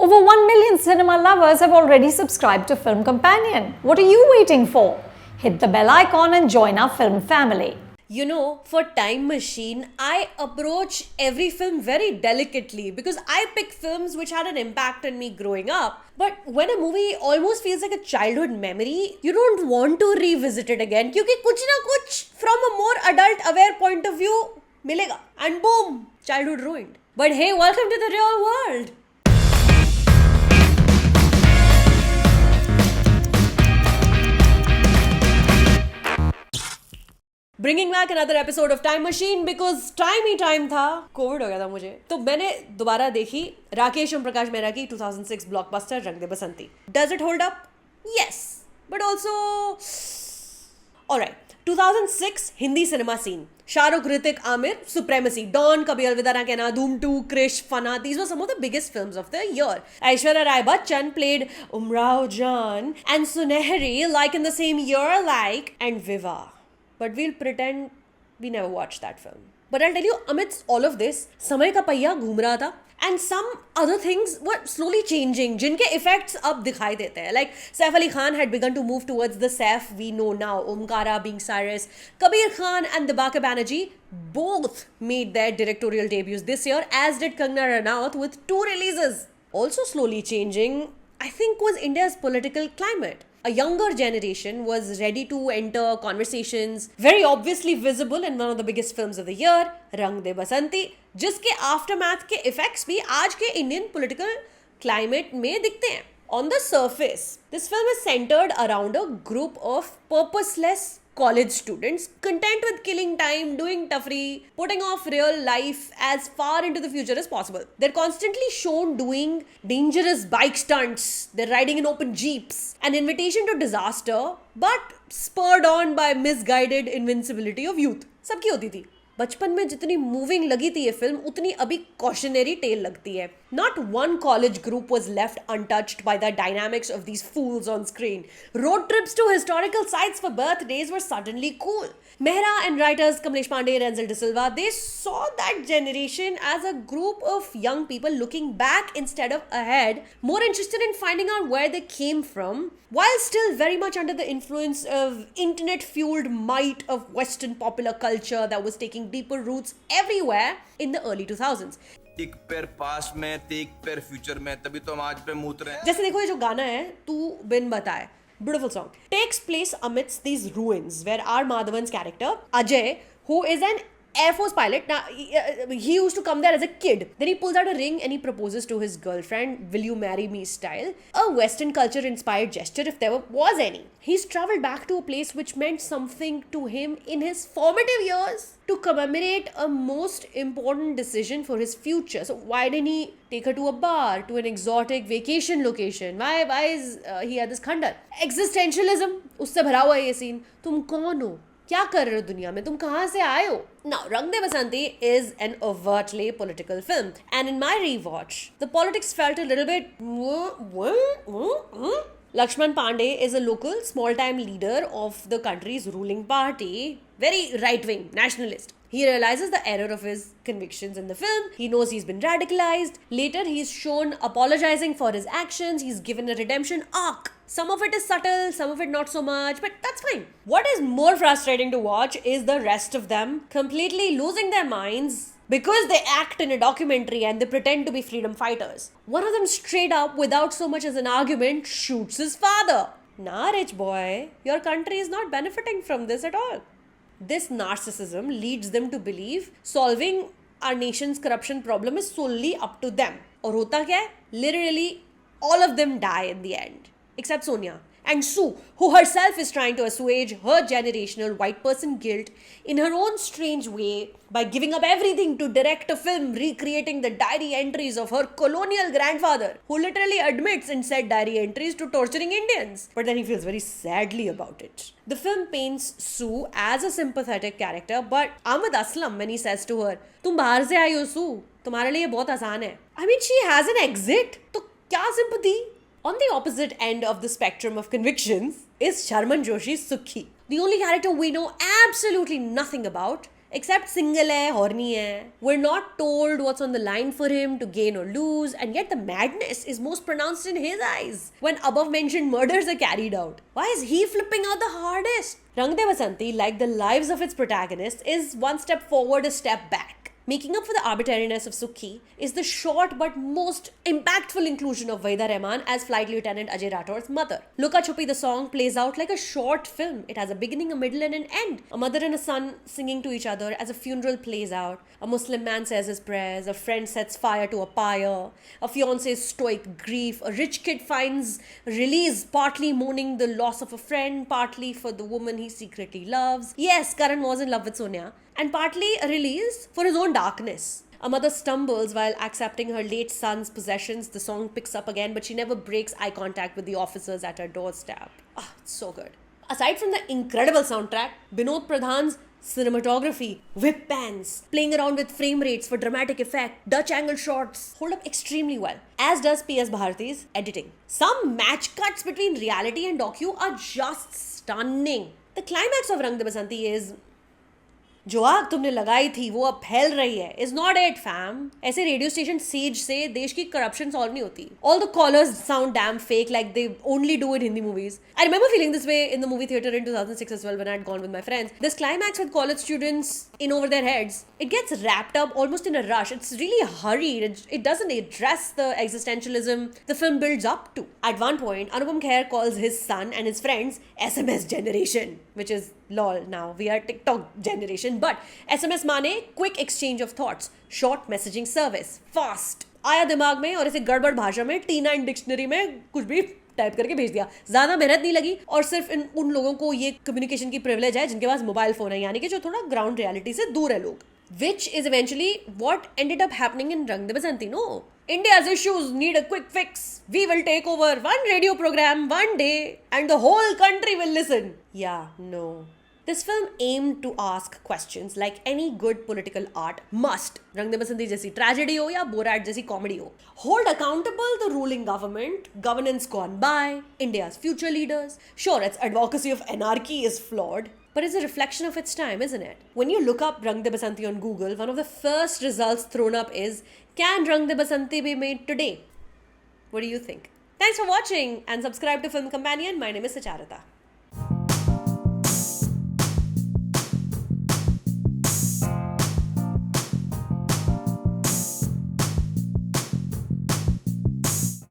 Over 1 million cinema lovers have already subscribed to Film Companion. What are you waiting for? Hit the bell icon and join our film family. You know, for Time Machine, I approach every film very delicately because I pick films which had an impact on me growing up. But when a movie almost feels like a childhood memory, you don't want to revisit it again क्योंकि कुछ ना कुछ from a more adult aware point of view मिलेगा. And boom, childhood ruined. But hey, welcome to the real world. Bringing back another episode of time machine because time he time था, Covid हो गया था मुझे, तो मैंने दोबारा देखी राकेश ओम प्रकाश मेहरा की 2006 blockbuster Rang De Basanti. Does it hold up? Yes, but also alright. 2006 Hindi cinema scene. Shahrukh, Hrithik, Aamir, supremacy, Don, Kabhi Alvida ना कहना, धूम 2, क्रिश, फना. These were some of the biggest films of the year. Aishwarya Rai Bachchan played Umrao Jan and Sunehri like in the same year like and Viva. But we'll pretend we never watched that film. But I'll tell you, amidst all of this, समय का पहिया घूम रहा था and some other things were slowly changing, जिनके effects अब दिखाई देते हैं. Like Saif Ali Khan had begun to move towards the Saif we know now, Omkara being Cyrus. Kabir Khan and Dibakar Banerjee both made their directorial debuts this year, as did Kangana Ranaut with 2 releases. Also slowly changing, I think, was India's political climate. A younger generation was ready to enter conversations, very obviously visible in one of the biggest films of the year, Rang De Basanti, जिसके aftermath के effects भी आज के Indian political climate में दिखते हैं. On the surface, this film is centered around a group of purposeless college students content with killing time, doing tafree, putting off real life as far into the future as possible. They're constantly shown doing dangerous bike stunts. They're riding in open jeeps. An invitation to disaster, but spurred on by misguided invincibility of youth. सबकी होती थी. बचपन में जितनी moving लगी थी ये film, उतनी अभी कॉशनरी टेल लगती है. Not one college group was left untouched by the dynamics of these fools on screen. Road trips to historical sites for birthdays were suddenly cool. Mehra and writers Kamlesh Pandey, Renzel De Silva, they saw that generation as a group of young people looking back instead of ahead, more interested in finding out where they came from, while still very much under the influence of internet-fueled might of Western popular culture that was taking deeper roots everywhere in the early 2000s. एक पैर past में, एक पैर future में, तभी तो हम आज पे मूत रहे हैं. जैसे देखो ये जो गाना है तू बिन बताए, beautiful song, takes place amidst these ruins where R. Madhavan's character Ajay, who is an Air Force pilot. Now, he used to come there as a kid. Then he pulls out a ring and he proposes to his girlfriend, will you marry me style. A Western culture inspired gesture if there was any. He's traveled back to a place which meant something to him in his formative years to commemorate a most important decision for his future. So why didn't he take her to a bar, to an exotic vacation location? Why is he at this खंडर? Existentialism, उससे भरा हुआ है ये scene. तुम कौन हो? क्या कर रहे हो दुनिया में? तुम कहाँ से आए हो? Now, Rang De Basanti is an overtly political film, and in my rewatch, the politics felt a little bit. Lakshman Pandey is a local, small-time leader of the country's ruling party, very right-wing, nationalist. He realizes the error of his convictions in the film. He knows he's been radicalized. Later, he's shown apologizing for his actions. He's given a redemption arc. Some of it is subtle, some of it not so much, but that's fine. What is more frustrating to watch is the rest of them completely losing their minds because they act in a documentary and they pretend to be freedom fighters. One of them straight up, without so much as an argument, shoots his father. Nah, rich boy, your country is not benefiting from this at all. This narcissism leads them to believe solving our nation's corruption problem is solely up to them. और होता क्या है? Literally, all of them die in the end. Except Sonia. And Sue, who herself is trying to assuage her generational white person guilt in her own strange way by giving up everything to direct a film recreating the diary entries of her colonial grandfather, who literally admits in said diary entries to torturing Indians. But then he feels very sadly about it. The film paints Sue as a sympathetic character, but Ahmed Aslam, when he says to her, "तुम बाहर से आई हो Sue, तुम्हारे लिए बहुत आसान है." I mean, she has an exit, तो क्या sympathy? On the opposite end of the spectrum of convictions is Sharman Joshi's Sukhi, the only character we know absolutely nothing about Except single hai, horny hai. We're not told what's on the line for him to gain or lose, and yet the madness is most pronounced in his eyes when above mentioned murders are carried out. Why is he flipping out the hardest? Rang De Basanti, like the lives of its protagonists, is one step forward, a step back. Making up for the arbitrariness of Sukhi is the short but most impactful inclusion of Vaida Rahman as Flight Lieutenant Ajay Rathor's mother. Luka Chupi, the song, plays out like a short film. It has a beginning, a middle, and an end. A mother and a son singing to each other as a funeral plays out. A Muslim man says his prayers. A friend sets fire to a pyre. A fiance's stoic grief. A rich kid finds release, partly mourning the loss of a friend, partly for the woman he secretly loves. Yes, Karan was in love with Sonia. And partly a release for his own darkness. A mother stumbles while accepting her late son's possessions. The song picks up again, but she never breaks eye contact with the officers at her doorstep. Ah, it's so good. Aside from the incredible soundtrack, Binod Pradhan's cinematography, whip pans, playing around with frame rates for dramatic effect, Dutch angle shots hold up extremely well, as does P.S. Bharati's editing. Some match cuts between reality and docu are just stunning. The climax of Rang De Basanti is जो आग तुमने लगाई थी वो अब फैल रही है इज नॉट इट फैम ऐसे रेडियो स्टेशन सेज से देश की करप्शन सॉल्व नहीं होती all the callers sound damn fake like they only do it Hindi movies I remember feeling this way in the movie theatre in 2006 as well when I had gone with my friends. This climax with college students in over their heads, it gets wrapped up almost in a rush. It's really hurried. It doesn't address the existentialism the film builds up to. At one point, Anupam Kher calls his son and his friends SMS generation, which is lol now. We are TikTok generation. But SMS माने quick exchange of thoughts, short messaging service, fast. आया दिमाग में और इसे गड़बड़ भाषा में T9 dictionary में कुछ भी टाइप करके भेज दिया. ज्यादा मेहनत नहीं लगी और सिर्फ उन लोगों को ये कम्युनिकेशन की प्रिविलेज है जिनके पास मोबाइल फोन है, यानी कि जो थोड़ा ग्राउंड रियलिटी से दूर है लोग. Which is eventually what ended up happening in Rang De Basanti. No, India's issues need a quick fix. We will take over one radio program one day and the whole country will listen. Yeah, no. This film aimed to ask questions like any good political art must. Rang De Basanti जैसी tragedy हो या Borat जैसी comedy हो. Hold accountable the ruling government, governance gone by, India's future leaders. Sure, its advocacy of anarchy is flawed, but it's a reflection of its time, isn't it? When you look up Rang De Basanti on Google, one of the first results thrown up is, can Rang De Basanti be made today? What do you think? Thanks for watching and subscribe to Film Companion. My name is Sacharita.